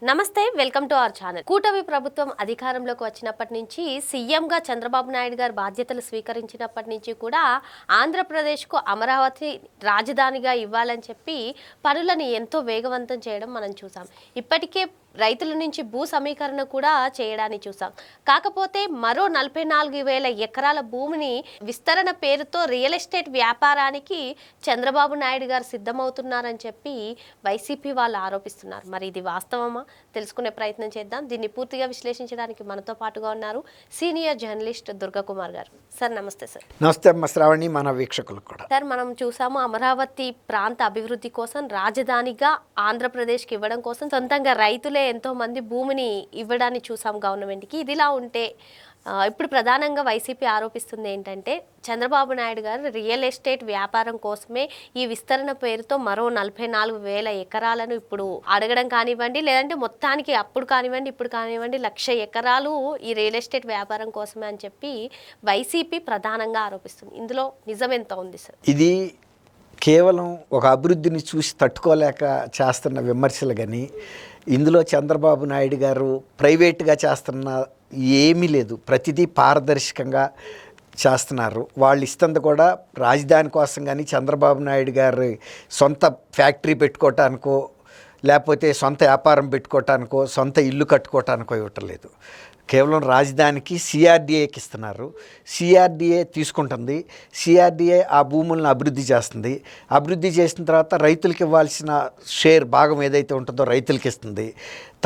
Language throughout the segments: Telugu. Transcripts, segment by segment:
నమస్తే, వెల్కమ్ టు అవర్ ఛానల్. కూటమి ప్రభుత్వం అధికారంలోకి వచ్చినప్పటి నుంచి సీఎంగా చంద్రబాబు నాయుడు గారు బాధ్యతలు స్వీకరించినప్పటి నుంచి కూడా ఆంధ్రప్రదేశ్కు అమరావతి రాజధానిగా ఇవ్వాలని చెప్పి పనులను ఎంతో వేగవంతం చేయడం మనం చూసాం. ఇప్పటికే రైతుల నుంచి భూ సమీకరణ కూడా చేయడాన్ని చూసాం. కాకపోతే మరో 44,000 ఎకరాల భూమిని విస్తరణ పేరుతో రియల్ ఎస్టేట్ వ్యాపారానికి చంద్రబాబు నాయుడు గారు సిద్ధమవుతున్నారని చెప్పి వైసీపీ వాళ్ళు ఆరోపిస్తున్నారు. మరి ఇది వాస్తవమా? తెలుసుకునే ప్రయత్నం చేద్దాం. దీన్ని పూర్తిగా విశ్లేషించడానికి మనతో పాటుగా ఉన్నారు సీనియర్ జర్నలిస్ట్ దుర్గకుమార్ గారు. సార్ నమస్తే. సార్ నమస్తే అమ్మ శ్రావణి, మన వీక్షకులకు కూడా. సార్, మనం చూసాము అమరావతి ప్రాంత అభివృద్ధి కోసం రాజధానిగా ఆంధ్రప్రదేశ్కి ఇవ్వడం కోసం సొంతంగా రైతులే ఎంతో మంది భూమిని ఇవ్వడాన్ని చూసాం గవర్నమెంట్కి. ఇదిలా ఉంటే ఇప్పుడు ప్రధానంగా వైసీపీ ఆరోపిస్తుంది ఏంటంటే చంద్రబాబు నాయుడు గారు రియల్ ఎస్టేట్ వ్యాపారం కోసమే ఈ విస్తరణ పేరుతో మరో 44,000 ఎకరాలను ఇప్పుడు అడగడం కానివ్వండి, లేదంటే మొత్తానికి అప్పుడు కానివ్వండి ఇప్పుడు కానివ్వండి 1,00,000 ఎకరాలు ఈ రియల్ ఎస్టేట్ వ్యాపారం కోసమే అని చెప్పి వైసీపీ ప్రధానంగా ఆరోపిస్తుంది. ఇందులో నిజం ఎంత ఉంది సార్? ఇది కేవలం ఒక అభివృద్ధిని చూసి తట్టుకోలేక చేస్తున్న విమర్శలు కానీ, ఇందులో చంద్రబాబు నాయుడు గారు ప్రైవేట్గా చేస్తున్న ఏమీ లేదు. ప్రతిదీ పారదర్శకంగా చేస్తున్నారు. వాళ్ళు ఇస్తుంది కూడా రాజధాని కోసం కానీ చంద్రబాబు నాయుడు గారి సొంత ఫ్యాక్టరీ పెట్టుకోవటానికో, లేకపోతే సొంత వ్యాపారం పెట్టుకోవటానికో, సొంత ఇల్లు కట్టుకోవటానికో ఇవ్వటం లేదు. కేవలం రాజధానికి సిఆర్డీఏకి ఇస్తున్నారు. సిఆర్డీఏ తీసుకుంటుంది. సిఆర్డీఏ ఆ భూములను అభివృద్ధి చేస్తుంది. అభివృద్ధి చేసిన తర్వాత రైతులకు ఇవ్వాల్సిన షేర్ భాగం ఏదైతే ఉంటుందో రైతులకి ఇస్తుంది.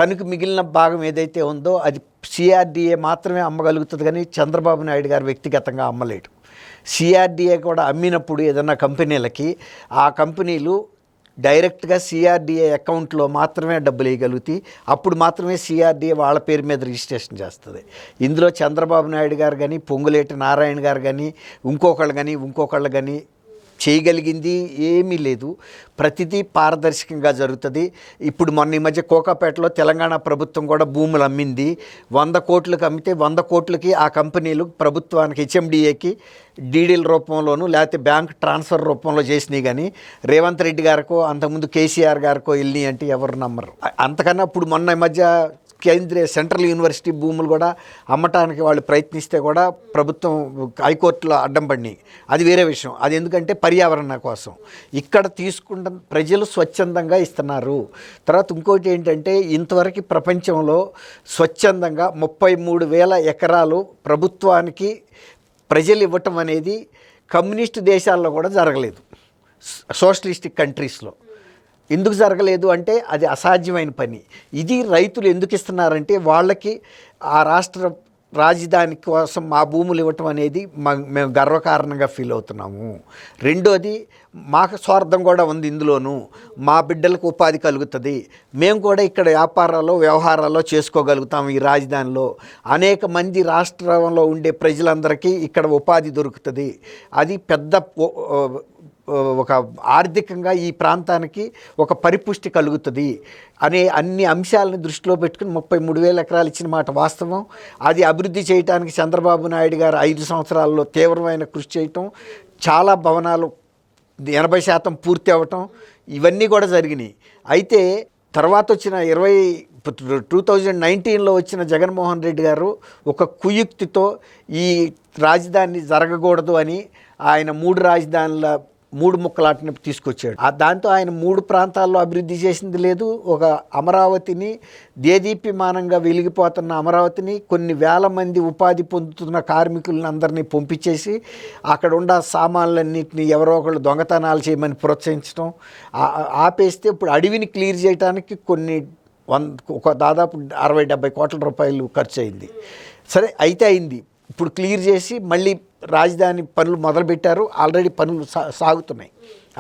తనకు మిగిలిన భాగం ఏదైతే ఉందో అది సిఆర్డీఏ మాత్రమే అమ్మగలుగుతుంది, కానీ చంద్రబాబు నాయుడు గారు వ్యక్తిగతంగా అమ్మలేడు. సిఆర్డీఏ కూడా అమ్మినప్పుడు ఏదన్నా కంపెనీలకి ఆ కంపెనీలు డైరెక్ట్గా సిఆర్డీఏ అకౌంట్లో మాత్రమే డబ్బులు వేయగలుగుతాయి. అప్పుడు మాత్రమే సిఆర్డీఏ వాళ్ళ పేరు మీద రిజిస్ట్రేషన్ చేస్తుంది. ఇందులో చంద్రబాబు నాయుడు గారు కానీ, పొంగులేటి నారాయణ గారు కానీ, ఇంకొకళ్ళు కానీ చేయగలిగింది ఏమీ లేదు. ప్రతిదీ పారదర్శకంగా జరుగుతుంది. ఇప్పుడు మొన్న ఈ మధ్య కోకాపేటలో తెలంగాణ ప్రభుత్వం కూడా భూములు అమ్మింది. 100 కోట్లకు అమ్మితే 100 కోట్లకి ఆ కంపెనీలు ప్రభుత్వానికి హెచ్ఎండిఏకి డీడీల రూపంలోనూ లేకపోతే బ్యాంక్ ట్రాన్స్ఫర్ రూపంలో చేసినాయి. కానీ రేవంత్ రెడ్డి గారికో అంతకుముందు కేసీఆర్ గారికో వెళ్ళినాయి అంటే ఎవరు నమ్మరు. అంతకన్నా ఇప్పుడు మొన్న ఈ మధ్య కేంద్రీయ సెంట్రల్ యూనివర్సిటీ భూములు కూడా అమ్మటానికి వాళ్ళు ప్రయత్నిస్తే కూడా ప్రభుత్వం హైకోర్టులో అడ్డం పడినాయి. అది వేరే విషయం. అది ఎందుకంటే పర్యావరణ కోసం. ఇక్కడ తీసుకుంటే ప్రజలు స్వచ్ఛందంగా ఇస్తున్నారు. తర్వాత ఇంకోటి ఏంటంటే ఇంతవరకు ప్రపంచంలో స్వచ్ఛందంగా 33,000 ఎకరాలు ప్రభుత్వానికి ప్రజలు ఇవ్వటం అనేది కమ్యూనిస్టు దేశాల్లో కూడా జరగలేదు. సోషలిస్టిక్ కంట్రీస్లో ఎందుకు జరగలేదు అంటే అది అసాధ్యమైన పని. ఇది రైతులు ఎందుకు ఇస్తున్నారంటే వాళ్ళకి ఆ రాష్ట్ర రాజధాని కోసం మా భూములు ఇవ్వటం అనేది మేము గర్వకారణంగా ఫీల్ అవుతున్నాము. రెండోది మాకు స్వార్థం కూడా ఉంది ఇందులోనూ. మా బిడ్డలకు ఉపాధి కలుగుతుంది. మేము కూడా ఇక్కడ వ్యాపారాల్లో వ్యవహారాల్లో చేసుకోగలుగుతాము. ఈ రాజధానిలో అనేక మంది రాష్ట్రంలో ఉండే ప్రజలందరికీ ఇక్కడ ఉపాధి దొరుకుతుంది. అది పెద్ద ఒక ఆర్థికంగా ఈ ప్రాంతానికి ఒక పరిపుష్టి కలుగుతుంది అనే అన్ని అంశాలను దృష్టిలో పెట్టుకుని 33,000 ఎకరాలు ఇచ్చిన మాట వాస్తవం. అది అభివృద్ధి చేయడానికి చంద్రబాబు నాయుడు గారు 5 సంవత్సరాల్లో తీవ్రమైన కృషి చేయటం, చాలా భవనాలు 80% పూర్తి అవ్వటం, ఇవన్నీ కూడా జరిగినాయి. అయితే తర్వాత వచ్చిన 2019లో వచ్చిన జగన్మోహన్ రెడ్డి గారు ఒక కుయుక్తితో ఈ రాజధాని జరగకూడదు అని ఆయన 3 రాజధానుల 3 ముక్కలాటని తీసుకొచ్చాడు. దాంతో ఆయన 3 ప్రాంతాల్లో అభివృద్ధి చేసింది లేదు. ఒక అమరావతిని దేదీప్యమానంగా వెలిగిపోతున్న అమరావతిని కొన్ని వేల మంది ఉపాధి పొందుతున్న కార్మికులను అందరినీ పంపించేసి అక్కడ ఉన్న సామాన్లన్నింటినీ ఎవరో ఒకళ్ళు దొంగతనాలు చేయమని ప్రోత్సహించడం ఆపేస్తే ఇప్పుడు అడవిని క్లియర్ చేయడానికి ఒక దాదాపు 60-70 కోట్ల రూపాయలు ఖర్చు అయింది. సరే, అయితే అయింది. ఇప్పుడు క్లియర్ చేసి మళ్ళీ రాజధాని పనులు మొదలుపెట్టారు. ఆల్రెడీ పనులు సాగుతున్నాయి.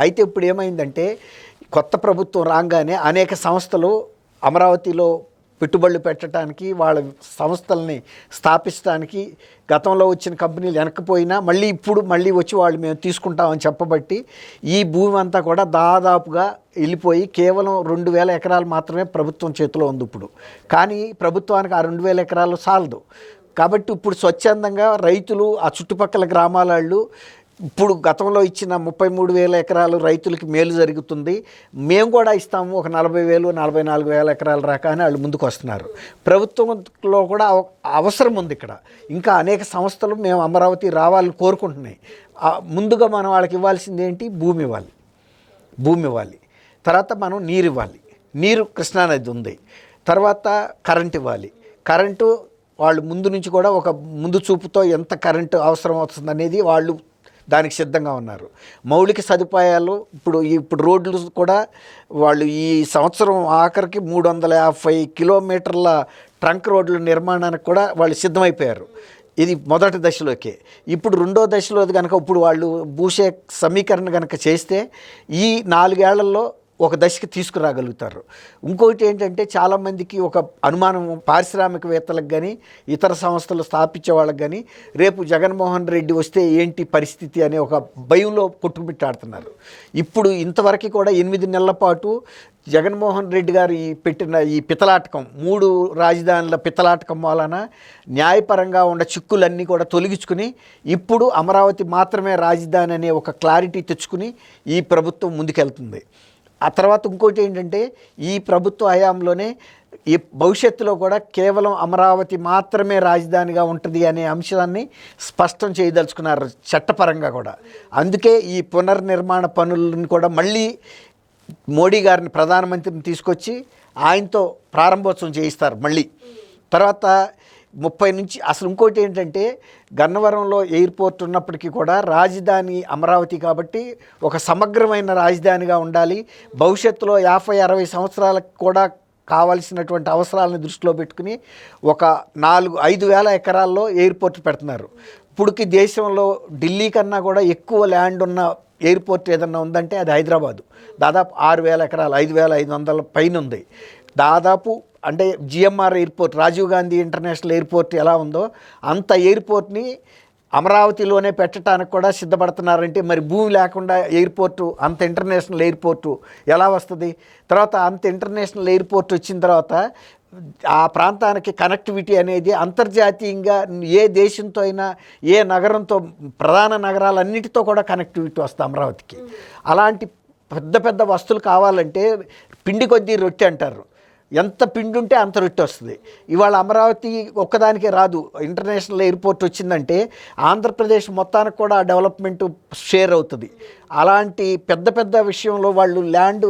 అయితే ఇప్పుడు ఏమైందంటే కొత్త ప్రభుత్వం రాగానే అనేక సంస్థలు అమరావతిలో పెట్టుబడులు పెట్టడానికి, వాళ్ళ సంస్థల్ని స్థాపించడానికి గతంలో వచ్చిన కంపెనీలు వెనక్కిపోయినా మళ్ళీ వచ్చి వాళ్ళు మేము తీసుకుంటామని చెప్పబట్టి ఈ భూమి అంతా కూడా దాదాపుగా వెళ్ళిపోయి కేవలం 2,000 ఎకరాలు మాత్రమే ప్రభుత్వం చేతిలో ఉంది ఇప్పుడు. కానీ ప్రభుత్వానికి ఆ 2,000 ఎకరాలు సాలదు. కాబట్టి ఇప్పుడు స్వచ్ఛందంగా రైతులు, ఆ చుట్టుపక్కల గ్రామాల వాళ్ళు ఇప్పుడు గతంలో ఇచ్చిన 33,000 ఎకరాలు రైతులకి మేలు జరుగుతుంది, మేము కూడా ఇస్తాము ఒక 40,000 44,000 ఎకరాల రకాన్ని వాళ్ళు ముందుకు వస్తున్నారు. ప్రభుత్వంలో కూడా అవసరం ఉంది. ఇక్కడ ఇంకా అనేక సంస్థలు మేము అమరావతి రావాలని కోరుకుంటున్నాయి. ముందుగా మనం వాళ్ళకి ఇవ్వాల్సింది ఏంటి? భూమి ఇవ్వాలి. తర్వాత మనం నీరు ఇవ్వాలి. నీరు కృష్ణానది ఉంది. తర్వాత కరెంట్ ఇవ్వాలి. కరెంటు వాళ్ళు ముందు నుంచి కూడా ఒక ముందు చూపుతో ఎంత కరెంటు అవసరం అవుతుంది అనేది వాళ్ళు దానికి సిద్ధంగా ఉన్నారు. మౌలిక సదుపాయాలు ఇప్పుడు రోడ్లు కూడా వాళ్ళు ఈ సంవత్సరం ఆఖరికి 350 కిలోమీటర్ల ట్రంక్ రోడ్ల నిర్మాణానికి కూడా వాళ్ళు సిద్ధమైపోయారు. ఇది మొదటి దశలోకే. ఇప్పుడు రెండో దశలో కనుక ఇప్పుడు వాళ్ళు సమీకరణ కనుక చేస్తే ఈ 4 ఏళ్లలో ఒక దశకి తీసుకురాగలుగుతారు. ఇంకొకటి ఏంటంటే చాలామందికి ఒక అనుమానం, పారిశ్రామికవేత్తలకు కానీ ఇతర సంస్థలు స్థాపించే వాళ్ళకి కానీ రేపు జగన్మోహన్ రెడ్డి వస్తే ఏంటి పరిస్థితి అనే ఒక భయంలో కొట్టుమిట్టాడుతున్నారు. ఇప్పుడు ఇంతవరకు కూడా 8 నెలల పాటు జగన్మోహన్ రెడ్డి గారు పెట్టిన ఈ పితలాటకం, 3 రాజధానుల పితలాటకం వలన న్యాయపరంగా ఉన్న చిక్కులన్నీ కూడా తొలగించుకుని ఇప్పుడు అమరావతి మాత్రమే రాజధాని అనే ఒక క్లారిటీ తెచ్చుకుని ఈ ప్రభుత్వం ముందుకెళ్తుంది. ఆ తర్వాత ఇంకోటి ఏంటంటే ఈ ప్రభుత్వ హయాంలోనే ఈ భవిష్యత్తులో కూడా కేవలం అమరావతి మాత్రమే రాజధానిగా ఉంటుంది అనే అంశాన్ని స్పష్టం చేయదలుచుకున్నారు చట్టపరంగా కూడా. అందుకే ఈ పునర్నిర్మాణ పనులను కూడా మళ్ళీ మోడీ గారిని, ప్రధానమంత్రిని తీసుకొచ్చి ఆయనతో ప్రారంభోత్సవం చేయిస్తారు మళ్ళీ. తర్వాత 30 నుంచి అసలు ఇంకోటి ఏంటంటే గన్నవరంలో ఎయిర్పోర్ట్ ఉన్నప్పటికీ కూడా రాజధాని అమరావతి కాబట్టి ఒక సమగ్రమైన రాజధానిగా ఉండాలి. భవిష్యత్తులో 50-60 సంవత్సరాలకు కూడా కావాల్సినటువంటి అవసరాలను దృష్టిలో పెట్టుకుని ఒక 4-5 వేల ఎకరాల్లో ఎయిర్పోర్ట్ పెడుతున్నారు. ఇప్పటికి దేశంలో ఢిల్లీ కన్నా కూడా ఎక్కువ ల్యాండ్ ఉన్న ఎయిర్పోర్ట్ ఏదన్నా ఉందంటే అది హైదరాబాదు. దాదాపు 6,000 ఎకరాలు, 5,500 పైన ఉంది. దాదాపు అంటే GMR airport, Rajiv Gandhi international airport ఎలా ఉందో అంత ఎయిర్పోర్ట్ని అమరావతిలోనే పెట్టడానికి కూడా సిద్ధపడుతున్నారంటే మరి భూమి లేకుండా ఎయిర్పోర్టు, అంత ఇంటర్నేషనల్ ఎయిర్పోర్టు ఎలా వస్తుంది? తర్వాత అంత ఇంటర్నేషనల్ ఎయిర్పోర్ట్ వచ్చిన తర్వాత ఆ ప్రాంతానికి కనెక్టివిటీ అనేది అంతర్జాతీయంగా ఏ దేశంతో అయినా, ఏ నగరంతో, ప్రధాన నగరాలన్నిటితో కూడా కనెక్టివిటీ వస్తుంది అమరావతికి. అలాంటి పెద్ద పెద్ద వస్తువులు కావాలంటే పిండి కొద్దీ రొట్టె అంటారు. ఎంత పిండి ఉంటే అంత రొట్టె వస్తుంది. ఇవాళ అమరావతి ఒక్కదానికే రాదు. ఇంటర్నేషనల్ ఎయిర్పోర్ట్ వచ్చిందంటే ఆంధ్రప్రదేశ్ మొత్తానికి కూడా డెవలప్మెంట్ షేర్ అవుతుంది. అలాంటి పెద్ద పెద్ద విషయంలో వాళ్ళు ల్యాండ్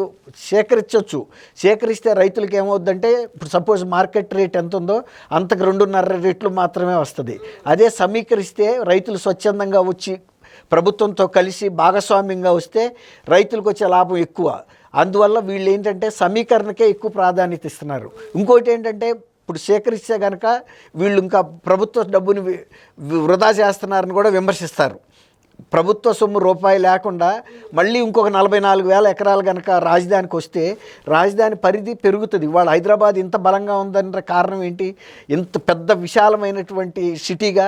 సేకరించవచ్చు. సేకరిస్తే రైతులకు ఏమవుద్దంటే ఇప్పుడు సపోజ్ మార్కెట్ రేట్ ఎంత ఉందో అంతకు 2.5 రెట్లు మాత్రమే వస్తుంది. అదే సమీకరిస్తే రైతులు స్వచ్ఛందంగా వచ్చి ప్రభుత్వంతో కలిసి భాగస్వామ్యంగా వస్తే రైతులకు వచ్చే లాభం ఎక్కువ. అందువల్ల వీళ్ళు ఏంటంటే సమీకరణకే ఎక్కువ ప్రాధాన్యత ఇస్తున్నారు. ఇంకోటి ఏంటంటే ఇప్పుడు సేకరిస్తే కనుక వీళ్ళు ఇంకా ప్రభుత్వ డబ్బుని వృధా చేస్తున్నారని కూడా విమర్శిస్తారు. ప్రభుత్వ సొమ్ము రూపాయి లేకుండా మళ్ళీ ఇంకొక 44,000 ఎకరాలు కనుక రాజధానికి వస్తే రాజధాని పరిధి పెరుగుతుంది. ఇవాళ హైదరాబాద్ ఇంత బలంగా ఉందన్న కారణం ఏంటి? ఇంత పెద్ద విశాలమైనటువంటి సిటీగా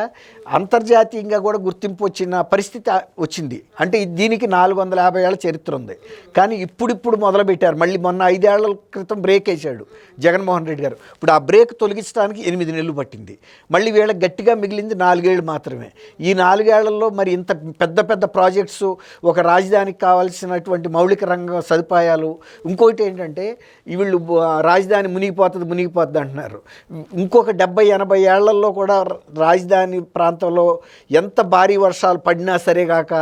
అంతర్జాతీయంగా కూడా గుర్తింపు వచ్చిన పరిస్థితి వచ్చింది. అంటే దీనికి 450 ఏళ్ల చరిత్ర ఉంది. కానీ ఇప్పుడు మొదలుపెట్టారు. మళ్ళీ మొన్న 5 ఏళ్ల క్రితం బ్రేక్ వేశాడు జగన్మోహన్ రెడ్డి గారు. ఇప్పుడు ఆ బ్రేక్ తొలగించడానికి 8 నెలలు పట్టింది. మళ్ళీ వీళ్ళకి గట్టిగా మిగిలింది 4 ఏళ్ళు మాత్రమే. ఈ 4 ఏళ్లలో మరి ఇంత పెద్ద పెద్ద ప్రాజెక్ట్స్, ఒక రాజధానికి కావాల్సినటువంటి మౌలిక రంగ సదుపాయాలు, ఇంకోటి ఏంటంటే వీళ్ళు రాజధాని మునిగిపోతుంది అంటున్నారు. ఇంకొక 70-80 ఏళ్లలో కూడా రాజధాని ప్రాంతంలో ఎంత భారీ వర్షాలు పడినా సరే కాక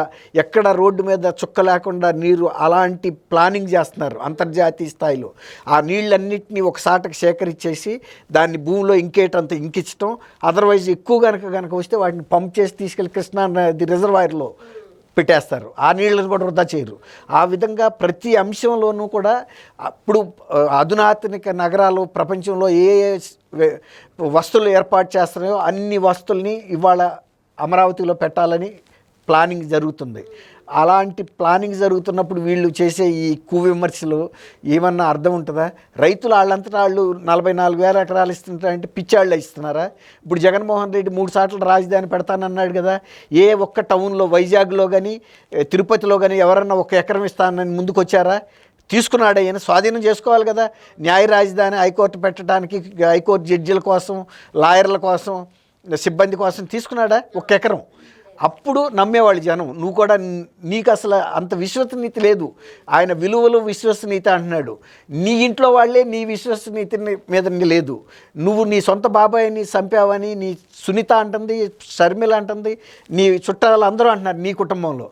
ఎక్కడ రోడ్డు మీద చుక్క లేకుండా నీరు, అలాంటి ప్లానింగ్ చేస్తున్నారు అంతర్జాతీయ స్థాయిలో. ఆ నీళ్ళన్నింటినీ ఒకసాటకు సేకరించేసి దాన్ని భూమిలో ఇంకేటంత ఇంకించడం, అదర్వైజ్ ఎక్కువ కనుక వస్తే వాటిని పంప్ చేసి తీసుకెళ్ళి కృష్ణా నది రిజర్వాయర్లో పెట్టేస్తారు. ఆ నీళ్ళను కూడా వృధా చేయరు. ఆ విధంగా ప్రతి అంశంలోనూ కూడా అప్పుడు అధునాతనిక నగరాలు ప్రపంచంలో ఏ వస్తువులు ఏర్పాటు చేస్తున్నాయో అన్ని వస్తువుల్ని ఇవాళ అమరావతిలో పెట్టాలని ప్లానింగ్ జరుగుతుంది. అలాంటి ప్లానింగ్ జరుగుతున్నప్పుడు వీళ్ళు చేసే ఈ విమర్శలు ఏమన్నా అర్థం ఉంటుందా? రైతులు వాళ్ళంతటా వాళ్ళు 44,000 ఎకరాలు ఇస్తుంటారంటే పిచ్చాళ్ళు ఇస్తున్నారా? ఇప్పుడు జగన్మోహన్ రెడ్డి 3 సార్లు రాజధాని పెడతానన్నాడు కదా. ఏ ఒక్క టౌన్లో, వైజాగ్లో కానీ తిరుపతిలో కానీ ఎవరన్నా 1 ఎకరం ఇస్తానని ముందుకు వచ్చారా? తీసుకున్నాడు. ఆయన స్వాధీనం చేసుకోవాలి కదా. న్యాయ రాజధాని హైకోర్టు పెట్టడానికి, హైకోర్టు జడ్జిల కోసం, లాయర్ల కోసం, సిబ్బంది కోసం తీసుకున్నాడా 1 ఎకరం? అప్పుడు నమ్మేవాళ్ళు జనం. నువ్వు కూడా నీకు అసలు అంత విశ్వసనీయత లేదు, ఆయన విలువలు విశ్వసనీయత అంటున్నాడు. నీ ఇంట్లో వాళ్ళే నీ విశ్వసనీయత మీద లేదు. నువ్వు నీ సొంత బాబాయిని చంపావని నీ సునీత అంటుంది, షర్మిల అంటుంది, నీ చుట్టాలు అందరూ అంటున్నారు నీ కుటుంబంలో.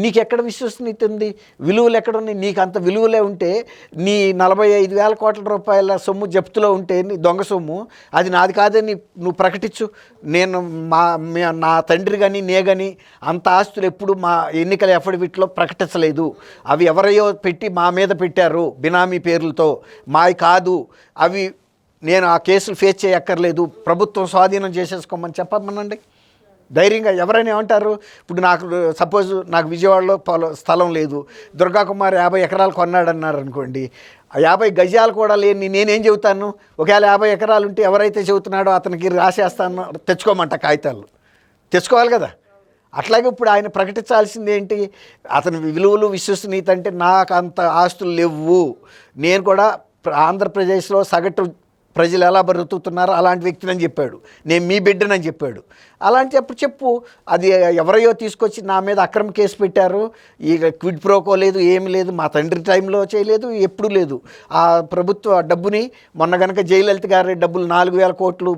నీకు ఎక్కడ విశ్వసనీయత ఉంది, విలువలు ఎక్కడ ఉన్నాయి? నీకు అంత విలువలే ఉంటే నీ 45,000 కోట్ల రూపాయల సొమ్ము జప్తులో ఉంటే నీ దొంగ సొమ్ము, అది నాది కాదని నువ్వు ప్రకటించు. నేను నా తండ్రి కానీ నే కానీ అంత ఆస్తులు ఎప్పుడు మా ఎన్నికల ఎఫిడవిట్లో ప్రకటించలేదు. అవి ఎవరయో పెట్టి మా మీద పెట్టారు బినామీ పేర్లతో, మావి కాదు అవి. నేను ఆ కేసులు ఫేస్ చేయక్కర్లేదు, ప్రభుత్వం స్వాధీనం చేసేసుకోమని చెప్పమనండి ధైర్యంగా. ఎవరైనా ఏమంటారు? ఇప్పుడు నాకు సపోజ్ నాకు విజయవాడలో స్థలం లేదు, దుర్గా కుమార్ 50 ఎకరాలు కొన్నాడన్నారు అనుకోండి, 50 గజాలు కూడా లేని నేనేం చెబుతాను? ఒకవేళ 50 ఎకరాలు ఉంటే ఎవరైతే చెబుతున్నాడో అతనికి రాసేస్తాను, తెచ్చుకోమంట కాగితాలు, తెచ్చుకోవాలి కదా. అట్లాగే ఇప్పుడు ఆయన ప్రకటించాల్సింది ఏంటి? అతని విలువలు విశ్వసనీయత అంటే నాకు అంత ఆస్తులు లేవు, నేను కూడా ఆంధ్రప్రదేశ్లో సగటు ప్రజలు ఎలా బ్రతుకుతున్నారో అలాంటి వ్యక్తిని చెప్పాడు, నేను మీ బిడ్డనని చెప్పాడు. అలాంటి చెప్పు. అది ఎవరయో తీసుకొచ్చి నా మీద అక్రమ కేసు పెట్టారు, ఇక క్విడ్ ప్రోకో లేదు, ఏమి లేదు, మా తండ్రి టైంలో చేయలేదు, ఎప్పుడూ లేదు. ఆ ప్రభుత్వ డబ్బుని మొన్న కనుక జయలలిత గారి డబ్బులు 4,000 కోట్లు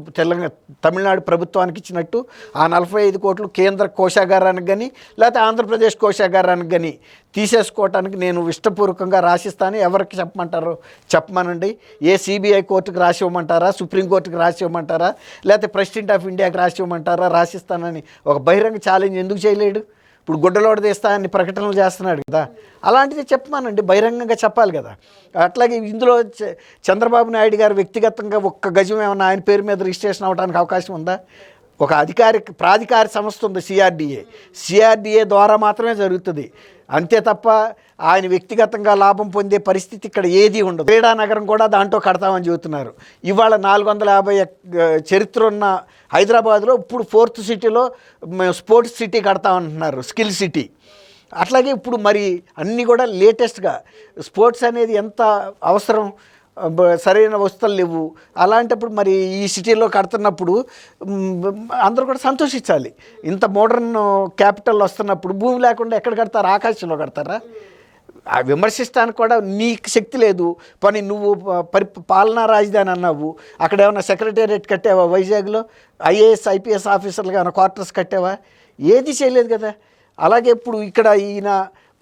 తమిళనాడు ప్రభుత్వానికి ఇచ్చినట్టు ఆ 45 కోట్లు కేంద్ర కోశాగారానికి కానీ లేకపోతే ఆంధ్రప్రదేశ్ కోశాగారానికి కానీ తీసేసుకోవటానికి నేను ఇష్టపూర్వకంగా రాసిస్తాను. ఎవరికి చెప్పమంటారో చెప్పమనండి. ఏ సిబిఐ కోర్టుకు రాసి ఇవ్వమంటారా, సుప్రీంకోర్టుకు రాసి ఇవ్వమంటారా, లేకపోతే ప్రెసిడెంట్ ఆఫ్ ఇండియాకి రాసి ఇవ్వమంటారా? రాసిస్తానని ఒక బహిరంగ ఛాలెంజ్ ఎందుకు చేయలేడు? ఇప్పుడు గుడ్డలోడ తీస్తా అని ప్రకటనలు చేస్తున్నాడు కదా, అలాంటిది చెప్పమానండి, బహిరంగంగా చెప్పాలి కదా. అట్లాగే ఇందులో చంద్రబాబు నాయుడు గారు వ్యక్తిగతంగా ఒక్క గజం ఏమన్నా ఆయన పేరు మీద రిజిస్ట్రేషన్ అవ్వడానికి అవకాశం ఉందా? ఒక ప్రాధికార సంస్థ ఉంది సిఆర్డిఏ ద్వారా మాత్రమే జరుగుతుంది, అంతే తప్ప ఆయన వ్యక్తిగతంగా లాభం పొందే పరిస్థితి ఇక్కడ ఏది ఉండదు. క్రీడా నగరం కూడా దాంట్లో కడతామని చెబుతున్నారు. ఇవాళ 450 చరిత్ర ఉన్న హైదరాబాద్లో ఇప్పుడు 4th సిటీలో స్పోర్ట్స్ సిటీ కడతామంటున్నారు, స్కిల్ సిటీ. అట్లాగే ఇప్పుడు మరి అన్నీ కూడా లేటెస్ట్గా స్పోర్ట్స్ అనేది ఎంత అవసరం, సరైన వస్తువులు లేవు. అలాంటప్పుడు మరి ఈ సిటీలో కడుతున్నప్పుడు అందరూ కూడా సంతోషించాలి. ఇంత మోడర్న్ క్యాపిటల్ వస్తున్నప్పుడు భూమి లేకుండా ఎక్కడ కడతారు? ఆకాశంలో కడతారా? విమర్శిస్తానికి కూడా నీకు శక్తి లేదు. పని నువ్వు పాలనా రాజధాని అన్నావు, అక్కడ ఏమైనా సెక్రటేరియట్ కట్టావా? వైజాగ్లో IAS IPS ఆఫీసర్లుగా ఏమైనా క్వార్టర్స్ కట్టావా? ఏది చేయలేదు కదా. అలాగే ఇప్పుడు ఇక్కడ ఈయన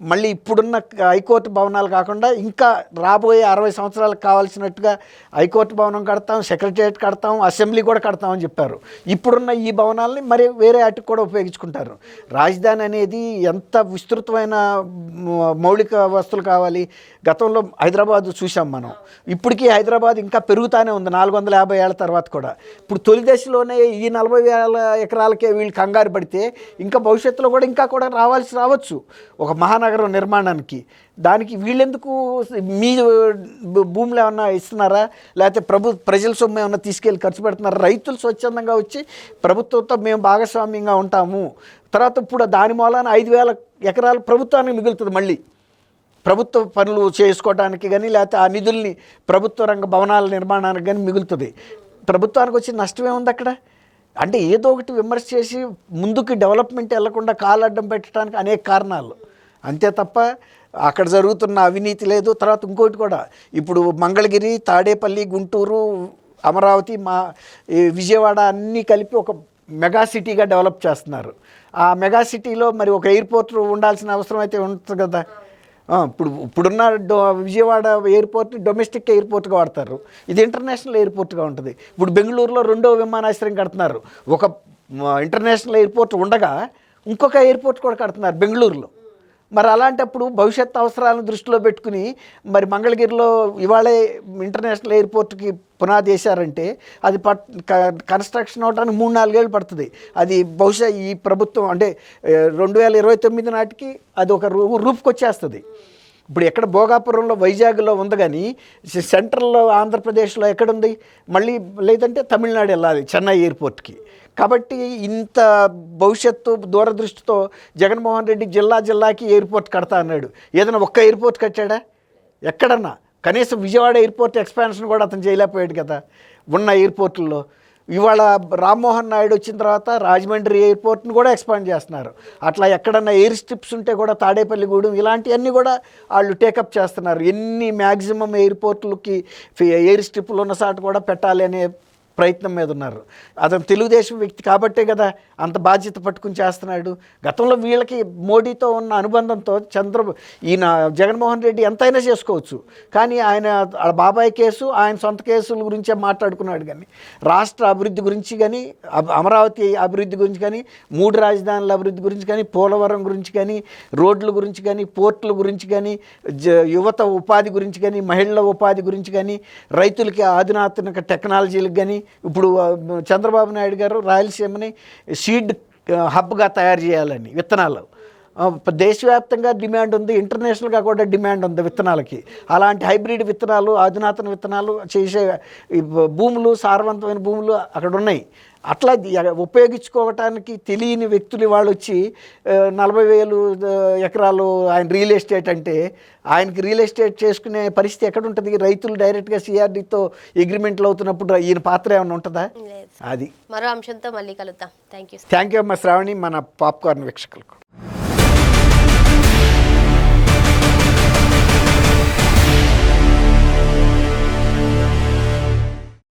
మళ్ళీ ఇప్పుడున్న హైకోర్టు భవనాలు కాకుండా ఇంకా రాబోయే 60 సంవత్సరాలకు కావాల్సినట్టుగా హైకోర్టు భవనం కడతాం, సెక్రటేరియట్ కడతాం, అసెంబ్లీ కూడా కడతామని చెప్పారు. ఇప్పుడున్న ఈ భవనాలని మరి వేరే వాటికి కూడా ఉపయోగించుకుంటారు. రాజధాని అనేది ఎంత విస్తృతమైన మౌలిక వస్తువులు కావాలి. గతంలో హైదరాబాద్ చూసాం మనం, ఇప్పటికీ హైదరాబాద్ ఇంకా పెరుగుతూనే ఉంది 450 ఏళ్ల తర్వాత కూడా. ఇప్పుడు తొలి దశలోనే ఈ 40,000 ఎకరాలకే వీళ్ళు కంగారు పడితే ఇంకా భవిష్యత్తులో కూడా ఇంకా కూడా రావచ్చు ఒక మహానగరం నిర్మాణానికి. దానికి వీళ్ళెందుకు మీ భూములు ఏమన్నా ఇస్తున్నారా, లేకపోతే ప్రజల సొమ్ము ఏమన్నా తీసుకెళ్ళి ఖర్చు పెడుతున్నారా? రైతులు స్వచ్ఛందంగా వచ్చి ప్రభుత్వంతో మేము భాగస్వామ్యంగా ఉంటాము. తర్వాత ఇప్పుడు దాని మూలాన 5,000 ఎకరాలు ప్రభుత్వానికి మిగులుతుంది, మళ్ళీ ప్రభుత్వ పనులు చేసుకోవడానికి కానీ లేకపోతే ఆ నిధుల్ని ప్రభుత్వ రంగ భవనాల నిర్మాణానికి కానీ మిగులుతుంది. ప్రభుత్వానికి వచ్చి నష్టమే ఉంది అక్కడ. అంటే ఏదో ఒకటి విమర్శ చేసి ముందుకు డెవలప్మెంట్ వెళ్లకుండా కాలడ్డం పెట్టడానికి అనేక కారణాలు, అంతే తప్ప అక్కడ జరుగుతున్న అవినీతి లేదు. తర్వాత ఇంకోటి కూడా, ఇప్పుడు మంగళగిరి, తాడేపల్లి, గుంటూరు, అమరావతి, విజయవాడ అన్నీ కలిపి ఒక మెగా సిటీగా డెవలప్ చేస్తున్నారు. ఆ మెగా సిటీలో మరి ఒక ఎయిర్పోర్ట్ ఉండాల్సిన అవసరం అయితే ఉంటుంది కదా. ఇప్పుడున్న విజయవాడ ఎయిర్పోర్ట్ డొమెస్టిక్ ఎయిర్పోర్ట్గా వాడతారు, ఇది ఇంటర్నేషనల్ ఎయిర్పోర్ట్గా ఉంటుంది. ఇప్పుడు బెంగళూరులో 2వ విమానాశ్రయం కడుతున్నారు. ఒక ఇంటర్నేషనల్ ఎయిర్పోర్ట్ ఉండగా ఇంకొక ఎయిర్పోర్ట్ కూడా కడుతున్నారు బెంగళూరులో. మరి అలాంటప్పుడు భవిష్యత్ అవసరాలను దృష్టిలో పెట్టుకుని మరి మంగళగిరిలో ఇవాళే ఇంటర్నేషనల్ ఎయిర్పోర్ట్కి పునాది వేశారంటే అది కన్స్ట్రక్షన్ అవడానికి 3-4 ఏళ్ళు పడుతుంది. అది బహుశా ఈ ప్రభుత్వం అంటే 2029 నాటికి అది ఒక రూపుకి వచ్చేస్తుంది. ఇప్పుడు ఎక్కడ భోగాపురంలో వైజాగ్లో ఉంది కానీ సెంట్రల్లో ఆంధ్రప్రదేశ్లో ఎక్కడుంది? మళ్ళీ లేదంటే తమిళనాడు వెళ్ళాలి చెన్నై ఎయిర్పోర్ట్కి. కాబట్టి ఇంత భవిష్యత్తు దూరదృష్టితో జగన్మోహన్ రెడ్డి జిల్లాకి ఎయిర్పోర్ట్ కడతా అన్నాడు. ఏదైనా ఒక్క ఎయిర్పోర్ట్ కట్టాడా? ఎక్కడన్నా కనీసం విజయవాడ ఎయిర్పోర్ట్ ఎక్స్పాన్షన్ కూడా అతను చేయలేకపోయాడు కదా ఉన్న ఎయిర్పోర్టుల్లో. ఇవాళ రామ్మోహన్ నాయుడు వచ్చిన తర్వాత రాజమండ్రి ఎయిర్పోర్ట్ని కూడా ఎక్స్పాండ్ చేస్తున్నారు. అట్లా ఎక్కడన్నా ఎయిర్ స్ట్రిప్స్ ఉంటే కూడా తాడేపల్లిగూడెం ఇలాంటివన్నీ కూడా వాళ్ళు టేకప్ చేస్తున్నారు. ఎన్ని మ్యాక్సిమం ఎయిర్పోర్ట్లకి ఎయిర్ స్ట్రిప్లు ఉన్న సాట కూడా పెట్టాలి అనే ప్రయత్నం మీద ఉన్నారు. అతను తెలుగుదేశం వ్యక్తి కాబట్టే కదా అంత బాధ్యత పట్టుకుని చేస్తున్నాడు. గతంలో వీళ్ళకి మోడీతో ఉన్న అనుబంధంతో ఈయన జగన్మోహన్ రెడ్డి ఎంతైనా చేసుకోవచ్చు, కానీ ఆయన బాబాయ్ కేసు ఆయన సొంత కేసుల గురించే మాట్లాడుకున్నాడు. కానీ రాష్ట్ర అభివృద్ధి గురించి కానీ, అమరావతి అభివృద్ధి గురించి కానీ, 3 రాజధానుల అభివృద్ధి గురించి కానీ, పోలవరం గురించి కానీ, రోడ్ల గురించి కానీ, పోర్టుల గురించి కానీ, యువత ఉపాధి గురించి కానీ, మహిళల ఉపాధి గురించి కానీ, రైతులకి ఆధునాత్మక టెక్నాలజీలకు కానీ, ఇప్పుడు చంద్రబాబు నాయుడు గారు రాయలసీమని సీడ్ హబ్గా తయారు చేయాలని విత్తనాలు దేశవ్యాప్తంగా డిమాండ్ ఉంది, ఇంటర్నేషనల్గా కూడా డిమాండ్ ఉంది విత్తనాలకి. అలాంటి హైబ్రిడ్ విత్తనాలు, అధునాతన విత్తనాలు చేసే భూములు, సారవంతమైన భూములు అక్కడ ఉన్నాయి. అట్లా ఉపయోగించుకోవటానికి తెలియని వ్యక్తులు వాళ్ళు వచ్చి 40,000 ఎకరాలు ఆయన రియల్ ఎస్టేట్ అంటే ఆయనకి రియల్ ఎస్టేట్ చేసుకునే పరిస్థితి ఎక్కడ ఉంటుంది? రైతులు డైరెక్ట్గా సిఆర్డీతో అగ్రిమెంట్లు అవుతున్నప్పుడు ఈయన పాత్ర ఏమైనా ఉంటుందా? అది మరో అంశంతో మళ్ళీ కలుద్దాం. థ్యాంక్ యూ అమ్మ శ్రావణి, మన పాప్కార్న్ వీక్షకులకు.